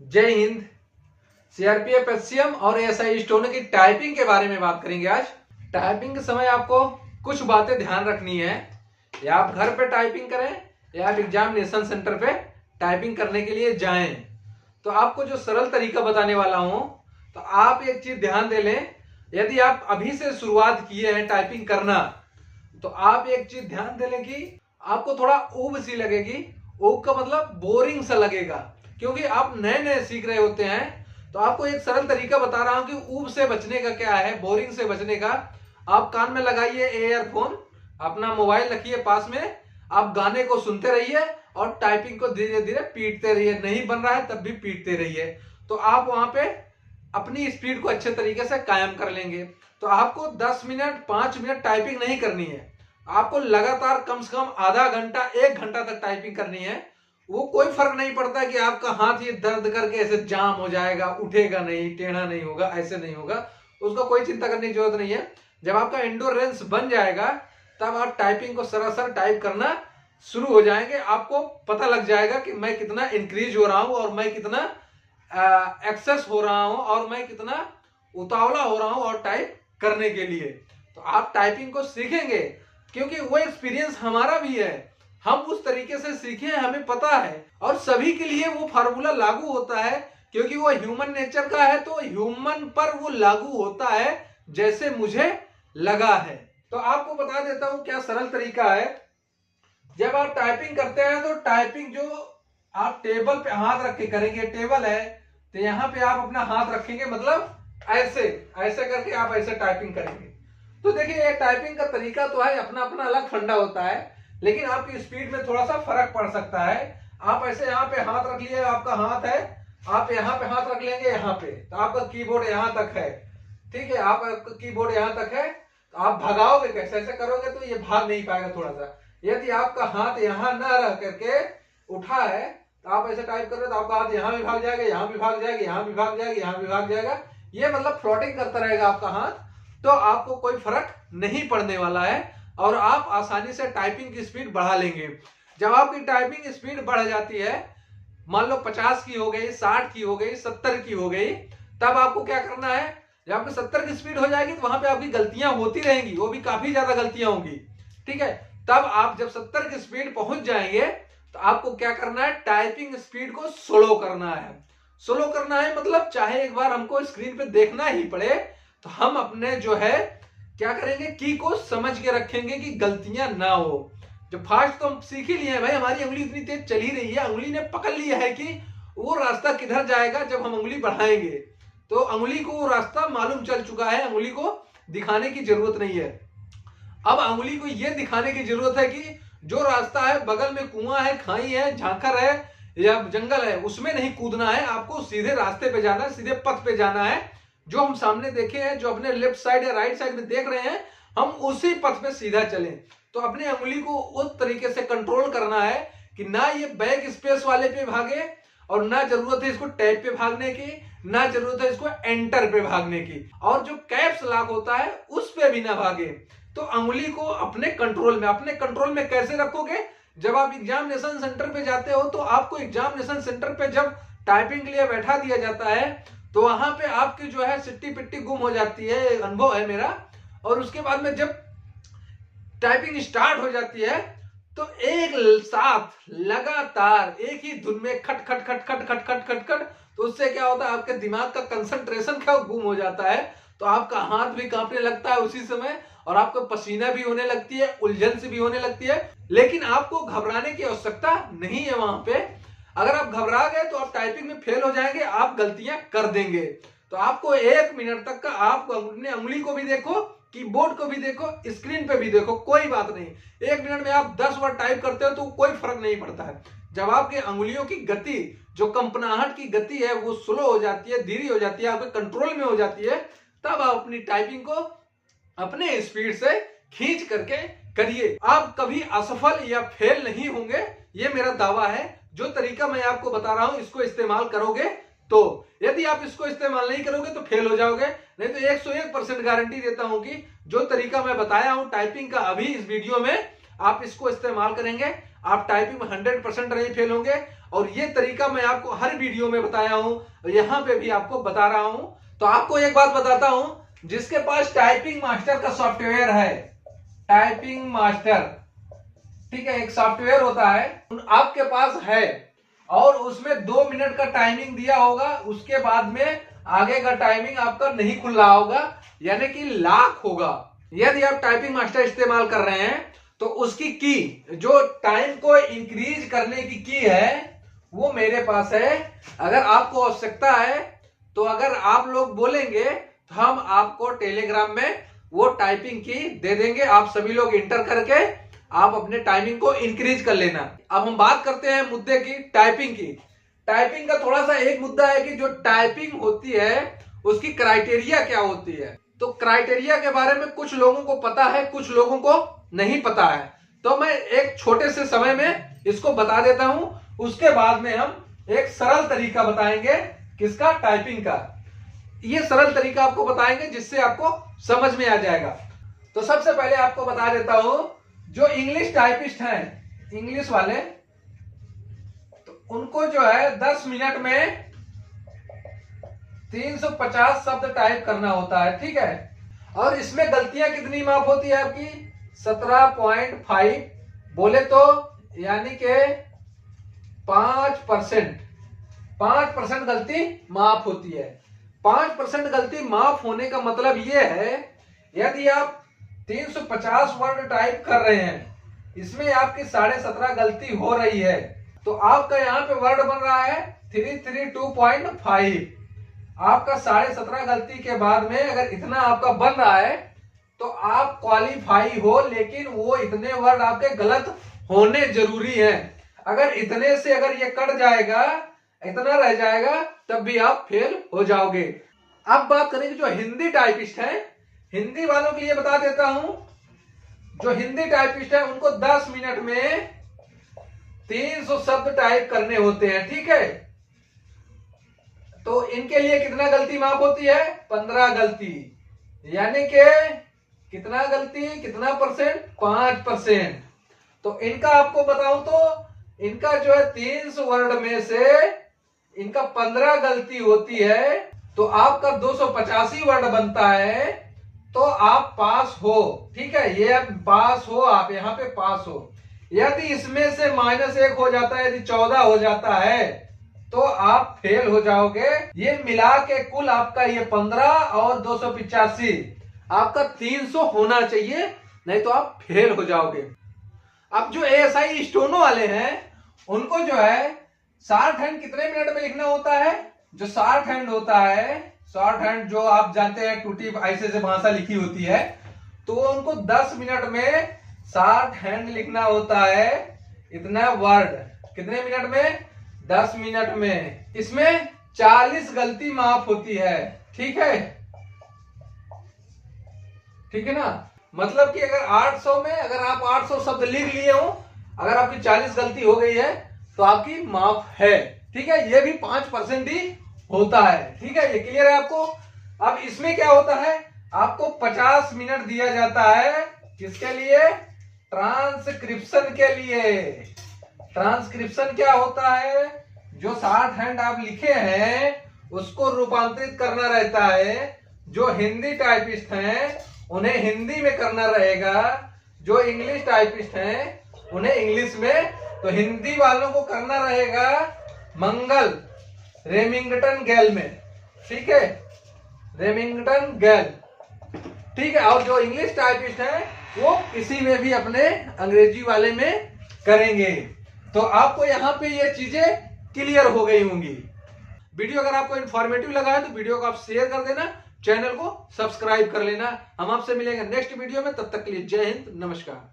जय Hind. CRPF, SCM और ASI steno की टाइपिंग के बारे में बात करेंगे आज। टाइपिंग के समय आपको कुछ बातें ध्यान रखनी है। या आप घर पे टाइपिंग करें या आप एग्जामिनेशन सेंटर पे टाइपिंग करने के लिए जाएं, तो आपको जो सरल तरीका बताने वाला हूं, तो आप एक चीज ध्यान दे लें। यदि आप अभी से शुरुआत किए हैं टाइपिंग करना, तो आप एक चीज ध्यान दे लें कि आपको थोड़ा ऊब सी लगेगी। ऊब का मतलब बोरिंग सा लगेगा, क्योंकि आप नए नए सीख रहे होते हैं। तो आपको एक सरल तरीका बता रहा हूं कि ऊब से बचने का क्या है, बोरिंग से बचने का। आप कान में लगाइए एयरफोन, अपना मोबाइल रखिए पास में, आप गाने को सुनते रहिए और टाइपिंग को धीरे धीरे पीटते रहिए। नहीं बन रहा है तब भी पीटते रहिए, तो आप वहां पे अपनी स्पीड को अच्छे तरीके से कायम कर लेंगे। तो आपको 10 मिनट 5 मिनट टाइपिंग नहीं करनी है, आपको लगातार कम से कम आधा घंटा 1 घंटा तक टाइपिंग करनी है। वो कोई फर्क नहीं पड़ता कि आपका हाथ ये दर्द करके ऐसे जाम हो जाएगा, उठेगा नहीं, टेढ़ा नहीं होगा, ऐसे नहीं होगा, उसका कोई चिंता करने की जरूरत नहीं है। जब आपका एंडोरेंस बन जाएगा तब आप टाइपिंग को सरासर टाइप करना शुरू हो जाएंगे। आपको पता लग जाएगा कि मैं कितना इंक्रीज हो रहा हूं और मैं कितना एक्सेस हो रहा हूं और मैं कितना उतावला हो रहा हूं और टाइप करने के लिए। तो आप टाइपिंग को सीखेंगे, क्योंकि वो एक्सपीरियंस हमारा भी है। हम उस तरीके से सीखे हैं, हमें पता है, और सभी के लिए वो फार्मूला लागू होता है, क्योंकि वो ह्यूमन नेचर का है। तो ह्यूमन पर वो लागू होता है जैसे मुझे लगा है। तो आपको बता देता हूं क्या सरल तरीका है। जब आप टाइपिंग करते हैं तो टाइपिंग जो आप टेबल पे हाथ रख के करेंगे, टेबल है तो यहां पे आप अपना हाथ रखेंगे, मतलब ऐसे ऐसे करके आप ऐसे टाइपिंग करेंगे। तो देखिए, ये टाइपिंग का तरीका तो है, अपना अपना अलग फंडा होता है, लेकिन आपकी स्पीड में थोड़ा सा फर्क पड़ सकता है। आप ऐसे यहाँ पे हाथ रख लिए, आपका हाथ है, आप यहाँ पे हाथ रख लेंगे, यहाँ पे तो आपका कीबोर्ड यहाँ तक है, ठीक है, आपका कीबोर्ड यहाँ तक है। तो आप भगाओगे कैसे? ऐसे करोगे तो ये भाग नहीं पाएगा थोड़ा सा। यदि आपका हाथ यहाँ न रह करके उठा है तो आप ऐसे टाइप कर रहे हो, तो आपका हाथ यहाँ भी भाग जाएगा, यहाँ भी भाग जाएगा, यहाँ भी भाग जाएगा, यहाँ भी भाग जाएगा। ये मतलब फ्लोटिंग करता रहेगा आपका हाथ, तो आपको कोई फर्क नहीं पड़ने वाला है और आप आसानी से टाइपिंग की स्पीड बढ़ा लेंगे। जब आपकी टाइपिंग स्पीड बढ़ जाती है, मान लो 50 की हो गई, 60 की हो गई, 70 की हो गई, तब आपको क्या करना है। जब आपकी 70 की स्पीड हो जाएगी तो वहां पे आपकी गलतियां होती रहेंगी, वो भी काफी ज्यादा गलतियां होंगी, ठीक है। तब आप जब 70 की स्पीड पहुंच जाएंगे तो आपको क्या करना है, टाइपिंग स्पीड को स्लो करना है। स्लो करना है मतलब चाहे एक बार हमको स्क्रीन पे देखना ही पड़े, तो हम अपने जो है क्या करेंगे, की को समझ के रखेंगे कि गलतियां ना हो। जब फास्ट तो हम सीख ही लिए हैं भाई, हमारी उंगली इतनी तेज चल ही रही है, उंगली ने पकड़ लिया है कि वो रास्ता किधर जाएगा। जब हम उंगली बढ़ाएंगे तो उंगली को वो रास्ता मालूम चल चुका है, उंगली को दिखाने की जरूरत नहीं है। अब उंगली को यह दिखाने की जरूरत है कि जो रास्ता है, बगल में कुआं है, खाई है, झांखर है या जंगल है, उसमें नहीं कूदना है, आपको सीधे रास्ते पे जाना है, सीधे पथ पे जाना है। जो हम सामने देखे हैं, जो अपने लेफ्ट साइड या राइट साइड में देख रहे हैं, हम उसी पथ पे सीधा चलें। तो अपने उंगली को उस तरीके से कंट्रोल करना है कि ना ये बैक स्पेस वाले पे भागे और ना जरूरत है इसको टैब पे भागने की, ना जरूरत है इसको एंटर पे भागने की, और जो कैप्स लॉक होता है उस पे भी ना भागे। तो उंगली को अपने कंट्रोल में कैसे रखोगे? जब आप एग्जामिनेशन सेंटर पे जाते हो तो आपको एग्जामिनेशन सेंटर पे जब टाइपिंग के लिए बैठा दिया जाता है तो वहां पे आपकी जो है सिट्टी पिट्टी गुम हो जाती है, अनुभव है मेरा। और उसके बाद में जब टाइपिंग स्टार्ट हो जाती है तो एक साथ लगातार एक ही धुन में खट खट खट खट खट खट खट खट, तो उससे क्या होता है, आपके दिमाग का कंसंट्रेशन क्या गुम हो जाता है। तो आपका हाथ भी कांपने लगता है उसी समय, और आपको पसीना भी होने लगती है, उलझन से भी होने लगती है। लेकिन आपको घबराने की आवश्यकता नहीं है वहां पे। अगर आप घबरा गए तो आप टाइपिंग में फेल हो जाएंगे, आप गलतियां कर देंगे। तो आपको 1 मिनट तक का, आप अपने उंगली को भी देखो, कीबोर्ड को भी देखो, स्क्रीन पे भी देखो, कोई बात नहीं। 1 मिनट में आप 10 वर्ड टाइप करते हो तो कोई फर्क नहीं पड़ता है। जब आपके अंगुलियों की गति, जो कंपनाहट की गति है, वो स्लो हो जाती है, धीरे हो जाती है, आपके कंट्रोल में हो जाती है, तब आप अपनी टाइपिंग को अपने स्पीड से खींच करके करिए। आप कभी असफल या फेल नहीं होंगे, ये मेरा दावा है। जो तरीका मैं आपको बता रहा हूं, इसको इस्तेमाल करोगे तो। यदि आप इसको इस्तेमाल नहीं करोगे तो फेल हो जाओगे। नहीं तो 101% गारंटी देता हूं कि जो तरीका मैं बताया हूं टाइपिंग का अभी इस वीडियो में, आप इसको इस्तेमाल करेंगे, आप टाइपिंग में 100% नहीं फेल होंगे। और ये तरीका मैं आपको हर वीडियो में बताया हूं और यहाँ पे भी आपको बता रहा हूं। तो आपको एक बात बताता हूं, जिसके पास टाइपिंग मास्टर का सॉफ्टवेयर है, टाइपिंग मास्टर, ठीक है, एक सॉफ्टवेयर होता है, आपके पास है और उसमें 2 मिनट का टाइमिंग दिया होगा, उसके बाद में आगे का टाइमिंग आपका नहीं खुल रहा होगा, यानी कि लॉक होगा। यदि आप टाइपिंग मास्टर इस्तेमाल कर रहे हैं तो उसकी की, जो टाइम को इंक्रीज करने की की है, वो मेरे पास है। अगर आपको आवश्यकता है तो अगर आप लोग बोलेंगे तो हम आपको टेलीग्राम में वो टाइपिंग की दे देंगे, आप सभी लोग इंटर करके आप अपने टाइमिंग को इंक्रीज कर लेना। अब हम बात करते हैं मुद्दे की, टाइपिंग की। टाइपिंग का थोड़ा सा एक मुद्दा है कि जो टाइपिंग होती है उसकी क्राइटेरिया क्या होती है। तो क्राइटेरिया के बारे में कुछ लोगों को पता है, कुछ लोगों को नहीं पता है। तो मैं एक छोटे से समय में इसको बता देता हूं, उसके बाद में हम एक सरल तरीका बताएंगे किसका, टाइपिंग का। ये सरल तरीका आपको बताएंगे जिससे आपको समझ में आ जाएगा। तो सबसे पहले आपको बता देता हूं, जो इंग्लिश टाइपिस्ट हैं, इंग्लिश वाले, तो उनको जो है 10 मिनट में 350 शब्द टाइप करना होता है, ठीक है। और इसमें गलतियां कितनी माफ होती है आपकी, 17.5 बोले तो, यानी कि 5%। 5% गलती माफ होती है। 5% गलती माफ होने का मतलब यह है, यदि आप 350 वर्ड टाइप कर रहे हैं, इसमें आपकी 17.5 गलती हो रही है, तो आपका यहाँ पे वर्ड बन रहा है 332.5। आपका 17.5 गलती के बाद में अगर इतना आपका बन रहा है तो आप क्वालिफाई हो, लेकिन वो इतने वर्ड आपके गलत होने जरूरी है। अगर इतने से अगर ये कट जाएगा, इतना रह जाएगा, तब भी आप फेल हो जाओगे। अब बात करेंगे जो हिंदी टाइपिस्ट है, हिंदी वालों के लिए बता देता हूं, जो हिंदी टाइपिस्ट है उनको 10 मिनट में 300 शब्द टाइप करने होते हैं, ठीक है। तो इनके लिए कितना गलती माफ होती है, 15 गलती, यानी कि कितना गलती, कितना परसेंट, 5%। तो इनका आपको बताऊं तो इनका जो है 300 वर्ड में से इनका 15 गलती होती है, तो आपका 285 वर्ड बनता है, तो आप पास हो, ठीक है। ये पास हो, आप यहाँ पे पास हो। यदि इसमें से -1 हो जाता है, यदि 14 हो जाता है, तो आप फेल हो जाओगे। ये मिला के कुल आपका ये 15 और 285, आपका 300 होना चाहिए, नहीं तो आप फेल हो जाओगे। अब जो ASI स्टोनो वाले हैं, उनको जो है शॉर्ट हैंड कितने मिनट में लिखना होता है, जो शॉर्ट हैंड होता है, शॉर्ट हैंड जो आप जानते हैं टूटी ऐसे से भाषा लिखी होती है, तो उनको 10 मिनट में शॉर्ट हैंड लिखना होता है, इतना वर्ड, कितने मिनट में, 10 मिनट में। इसमें 40 गलती माफ होती है, ठीक है, ठीक है ना। मतलब कि अगर 800 में अगर आप 800 शब्द लिख लिए हो, अगर आपकी 40 गलती हो गई है तो आपकी माफ है, ठीक है। ये भी 5% ही होता है, ठीक है। ये क्लियर है आपको। अब इसमें क्या होता है, आपको 50 मिनट दिया जाता है, किसके लिए, ट्रांसक्रिप्शन के लिए। ट्रांसक्रिप्शन क्या होता है, जो शॉर्ट हैंड आप लिखे हैं उसको रूपांतरित करना रहता है। जो हिंदी टाइपिस्ट हैं उन्हें हिंदी में करना रहेगा, जो इंग्लिश टाइपिस्ट हैं उन्हें इंग्लिश में, तो हिंदी वालों को करना रहेगा मंगल रेमिंगटन गैल में, ठीक है, रेमिंगटन गैल, ठीक है। और जो इंग्लिश टाइपिस्ट हैं वो किसी में भी अपने अंग्रेजी वाले में करेंगे। तो आपको यहाँ पे ये चीजें क्लियर हो गई होंगी। वीडियो अगर आपको इन्फॉर्मेटिव लगा है तो वीडियो को आप शेयर कर देना, चैनल को सब्सक्राइब कर लेना। हम आपसे मिलेंगे नेक्स्ट वीडियो में, तब तक के लिए जय हिंद, नमस्कार।